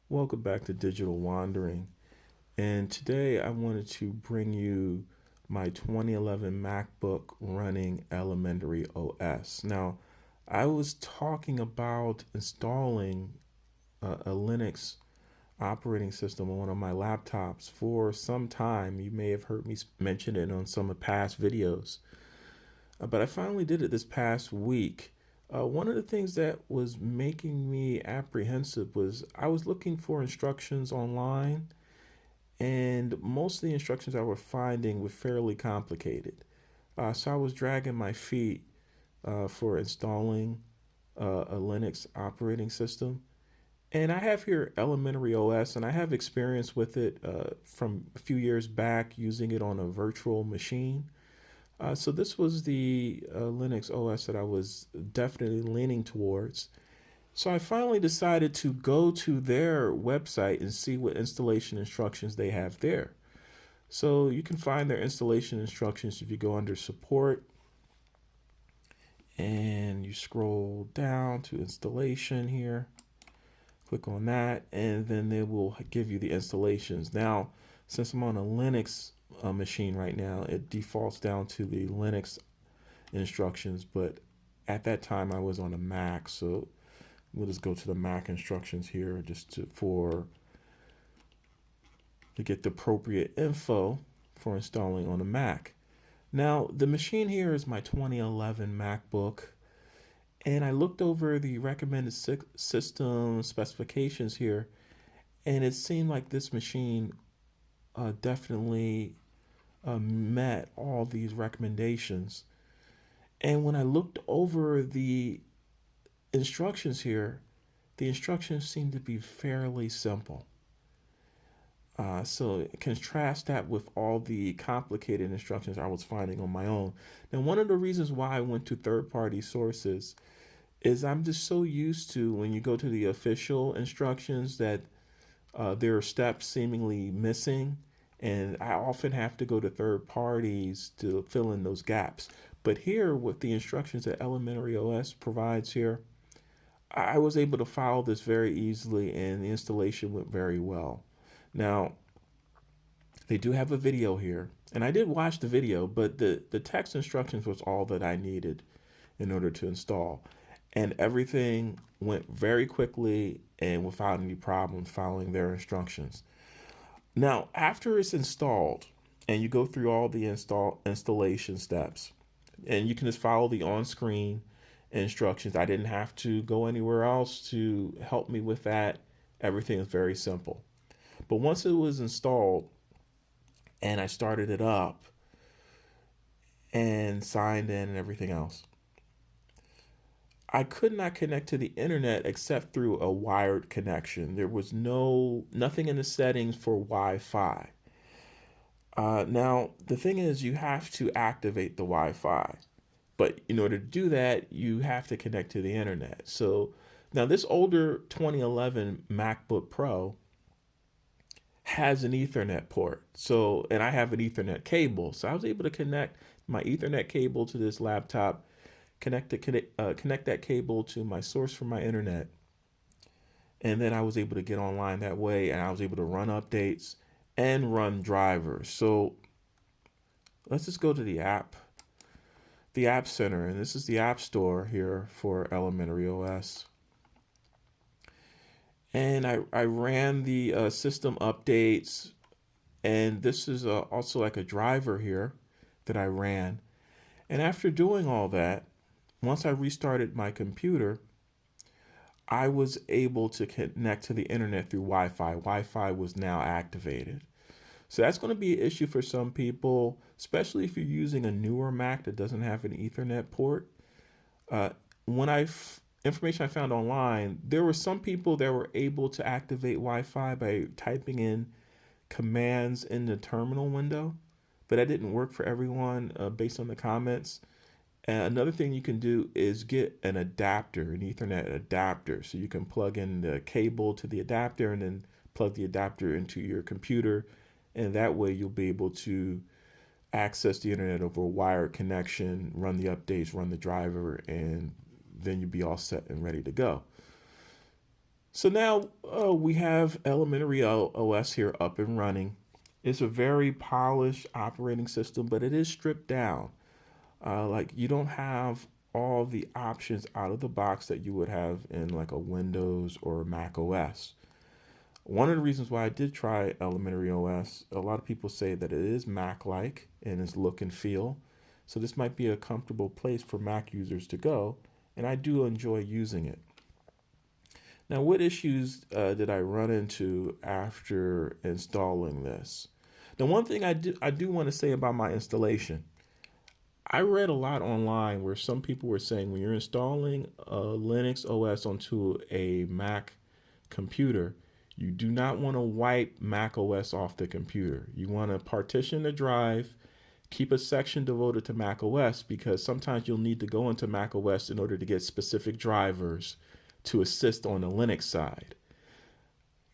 Welcome back to Digital Wandering. And today I wanted to bring you my 2011 MacBook running elementary OS. Now, I was talking about installing a Linux operating system on one of my laptops for some time. You may have heard me mention it on some of past videos. But I finally did it this past week. One of the things that was making me apprehensive was I was looking for instructions online, and most of the instructions I was finding were fairly complicated. So I was dragging my feet for installing a Linux operating system. And I have here Elementary OS, and I have experience with it from a few years back using it on a virtual machine. So this was the Linux OS that I was definitely leaning towards. So I finally decided to go to their website and see what installation instructions they have there. So you can find their installation instructions if you go under support and you scroll down to installation here. Click on that, and then they will give you the installations. Now, since I'm on a Linux machine right now, it defaults down to the Linux instructions, but at that time I was on a Mac, so we'll just go to the Mac instructions here just to get the appropriate info for installing on a Mac. Now, the machine here is my 2011 MacBook, and I looked over the recommended system specifications here, and it seemed like this machine definitely met all these recommendations. And when I looked over the instructions here, the instructions seem to be fairly simple. So contrast that with all the complicated instructions I was finding on my own. Now, one of the reasons why I went to third-party sources is I'm just so used to when you go to the official instructions that there are steps seemingly missing, and I often have to go to third parties to fill in those gaps. But here, with the instructions that Elementary OS provides here, I was able to follow this very easily, and the installation went very well. Now, they do have a video here, and I did watch the video, but the text instructions was all that I needed in order to install. And everything went very quickly and without any problems following their instructions. Now, after it's installed, and you go through all the installation steps, and you can just follow the on-screen instructions. I didn't have to go anywhere else to help me with that. Everything is very simple. But once it was installed and I started it up and signed in and everything else, I could not connect to the internet except through a wired connection. There was nothing in the settings for Wi-Fi. Now the thing is, you have to activate the Wi-Fi, but in order to do that, you have to connect to the internet. So now this older 2011 MacBook Pro has an Ethernet port. So, and I have an Ethernet cable. So I was able to connect my Ethernet cable to this laptop, connect that cable to my source for my internet, and then I was able to get online that way, and I was able to run updates and run drivers. So let's just go to the App Center, and this is the App Store here for Elementary OS. And I ran the system updates, and this is also like a driver here that I ran. And after doing all that, once I restarted my computer, I was able to connect to the internet through Wi-Fi. Wi-Fi was now activated. So that's going to be an issue for some people, especially if you're using a newer Mac that doesn't have an Ethernet port. Uh, when information I found online, there were some people that were able to activate Wi-Fi by typing in commands in the terminal window, but that didn't work for everyone based on the comments. And another thing you can do is get an adapter, an Ethernet adapter, so you can plug in the cable to the adapter and then plug the adapter into your computer, and that way you'll be able to access the internet over a wired connection, run the updates, run the driver, and then you'll be all set and ready to go. So now we have elementary OS here up and running. It's a very polished operating system, but it is stripped down. Like you don't have all the options out of the box that you would have in like a Windows or Mac OS. One of the reasons why I did try elementary OS, a lot of people say that it is Mac-like in its look and feel. So this might be a comfortable place for Mac users to go, and I do enjoy using it. Now, what issues did I run into after installing this? Now, one thing I do want to say about my installation. I read a lot online where some people were saying when you're installing a Linux OS onto a Mac computer, you do not want to wipe Mac OS off the computer. You want to partition the drive, keep a section devoted to Mac OS because sometimes you'll need to go into Mac OS in order to get specific drivers to assist on the Linux side.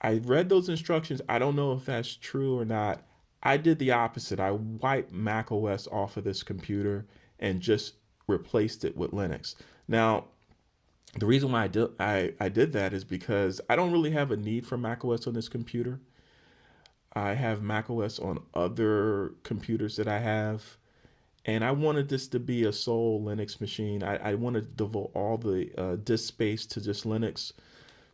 I read those instructions. I don't know if that's true or not. I did the opposite. I wiped Mac OS off of this computer and just replaced it with Linux. Now, the reason why I did that is because I don't really have a need for Mac OS on this computer. I have Mac OS on other computers that I have, and I wanted this to be a sole Linux machine. I wanted to devote all the disk space to just Linux.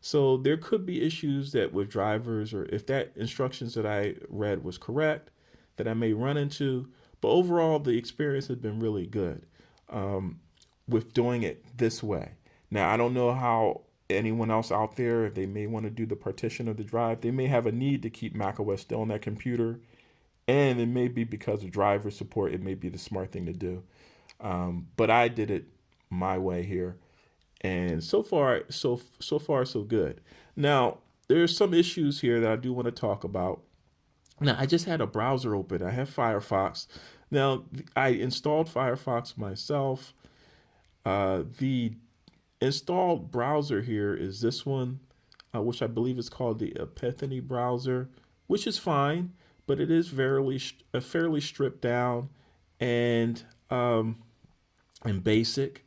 So there could be issues that with drivers, or if that instructions that I read was correct, that I may run into. But overall, the experience has been really good with doing it this way. Now, I don't know how anyone else out there, if they may want to do the partition of the drive, they may have a need to keep macOS still on that computer. And it may be because of driver support, it may be the smart thing to do. But I did it my way here. And so far so good. Now, there's some issues here that I do want to talk about. Now, I just had a browser open. I have Firefox. Now, I installed Firefox myself. The installed browser here is this one, which I believe is called the Epiphany browser, which is fine, but it is fairly stripped down and um, and basic.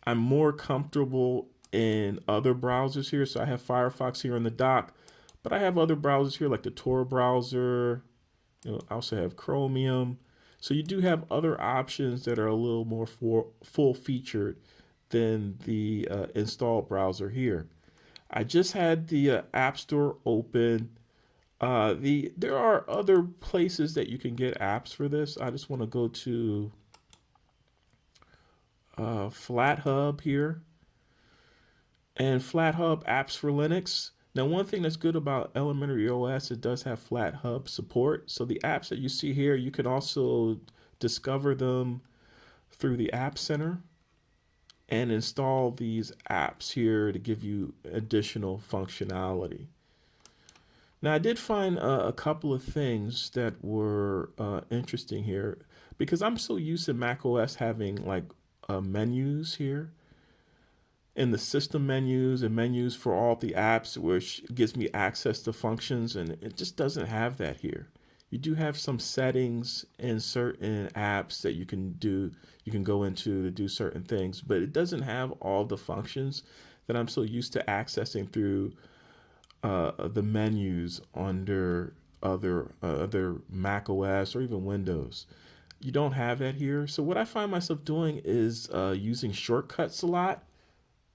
I'm more comfortable in other browsers here. So I have Firefox here on the dock, but I have other browsers here like the Tor browser. I also have Chromium. So you do have other options that are a little more full featured than the installed browser here. I just had the App Store open. There are other places that you can get apps for this. I just want to go to Flathub here, and Flathub apps for Linux. Now, one thing that's good about elementary OS, it does have Flathub support. So the apps that you see here, you can also discover them through the App Center and install these apps here to give you additional functionality. Now, I did find a couple of things that were interesting here because I'm so used to Mac OS having like menus here in the system menus and menus for all the apps, which gives me access to functions, and it just doesn't have that here. You do have some settings in certain apps that you can do, you can go into to do certain things, but it doesn't have all the functions that I'm so used to accessing through the menus under other Mac OS or even Windows. You don't have that here. So what I find myself doing is using shortcuts a lot.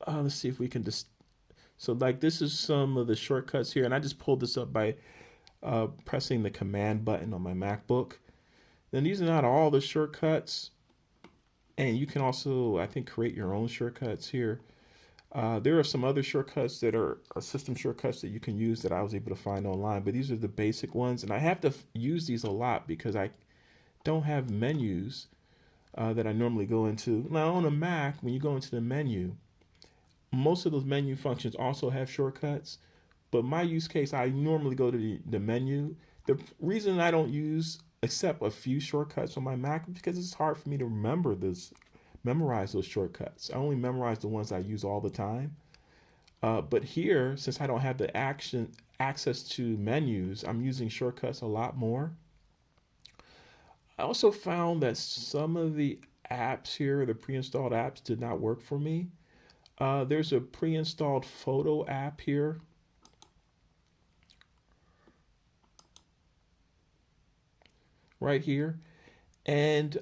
Let's see if we can just. So like this is some of the shortcuts here, and I just pulled this up by pressing the command button on my MacBook. Then these are not all the shortcuts, and you can also, I think, create your own shortcuts here. There are some other shortcuts that are system shortcuts that you can use that I was able to find online, but these are the basic ones, and I have to use these a lot because I don't have menus that I normally go into. Now on a Mac, when you go into the menu, most of those menu functions also have shortcuts, but my use case, I normally go to the menu. The reason I don't use except a few shortcuts on my Mac is because it's hard for me to memorize those shortcuts. I only memorize the ones I use all the time. But here, since I don't have the access to menus, I'm using shortcuts a lot more. I also found that some of the apps here, the pre-installed apps, did not work for me. There's a pre-installed photo app here. Right here. And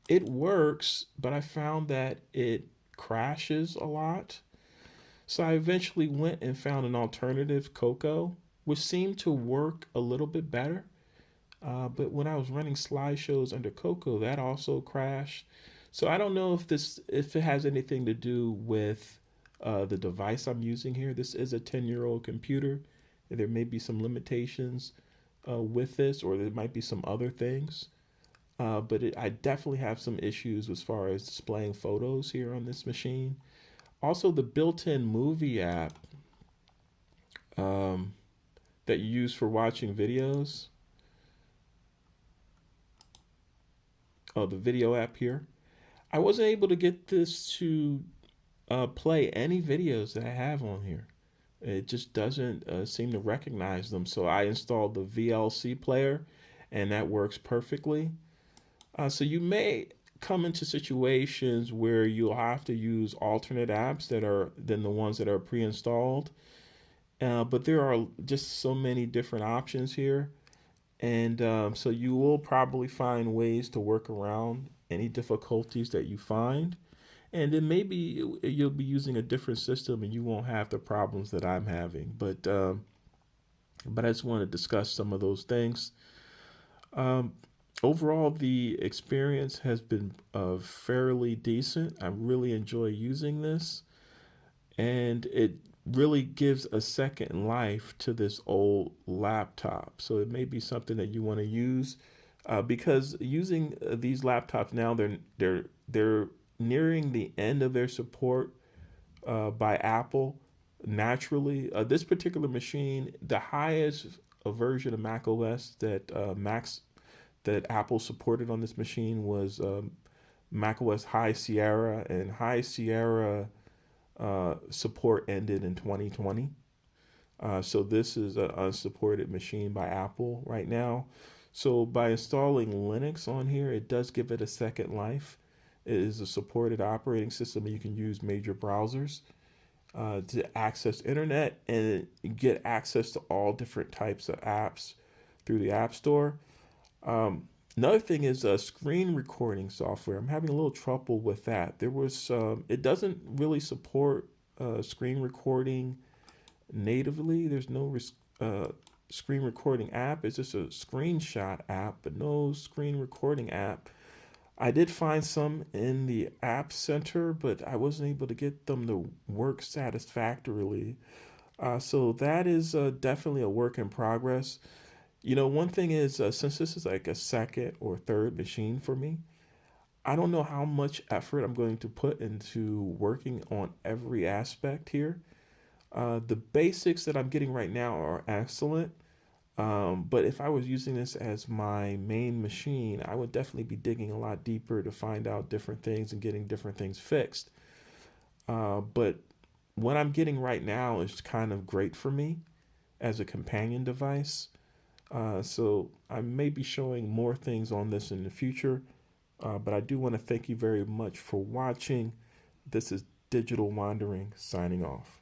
it works, but I found that it crashes a lot. So I eventually went and found an alternative, Coco, which seemed to work a little bit better. But when I was running slideshows under Coco, that also crashed. So I don't know if it has anything to do with the device I'm using here. This is a 10-year-old computer, and there may be some limitations with this, or there might be some other things. I definitely have some issues as far as displaying photos here on this machine. Also, the built-in movie app um, that you use for watching videos. Oh, the video app here. I wasn't able to get this to play any videos that I have on here. It just doesn't seem to recognize them. So I installed the VLC player, and that works perfectly. So you may come into situations where you'll have to use alternate apps that are than the ones that are pre-installed. But there are just so many different options here, and so you will probably find ways to work around any difficulties that you find. And then maybe you'll be using a different system and you won't have the problems that I'm having. But I just want to discuss some of those things. Um, Overall, the experience has been fairly decent. I really enjoy using this, and it really gives a second life to this old laptop. So it may be something that you want to use because using these laptops now, they're nearing the end of their support by Apple naturally. This particular machine, the highest version of Mac OS that Apple supported on this machine was Mac OS High Sierra, and High Sierra support ended in 2020. So this is an unsupported machine by Apple right now. So by installing Linux on here, it does give it a second life. It is a supported operating system, and you can use major browsers to access internet and get access to all different types of apps through the App Store. Another thing is screen recording software. I'm having a little trouble with that. It doesn't really support screen recording natively. There's no screen recording app. It's just a screenshot app, but no screen recording app. I did find some in the App Center, but I wasn't able to get them to work satisfactorily. So that is definitely a work in progress. One thing is, since this is like a second or third machine for me, I don't know how much effort I'm going to put into working on every aspect here. The basics that I'm getting right now are excellent. But if I was using this as my main machine, I would definitely be digging a lot deeper to find out different things and getting different things fixed. But what I'm getting right now is kind of great for me as a companion device. So I may be showing more things on this in the future, but I do want to thank you very much for watching. This is Digital Wandering signing off.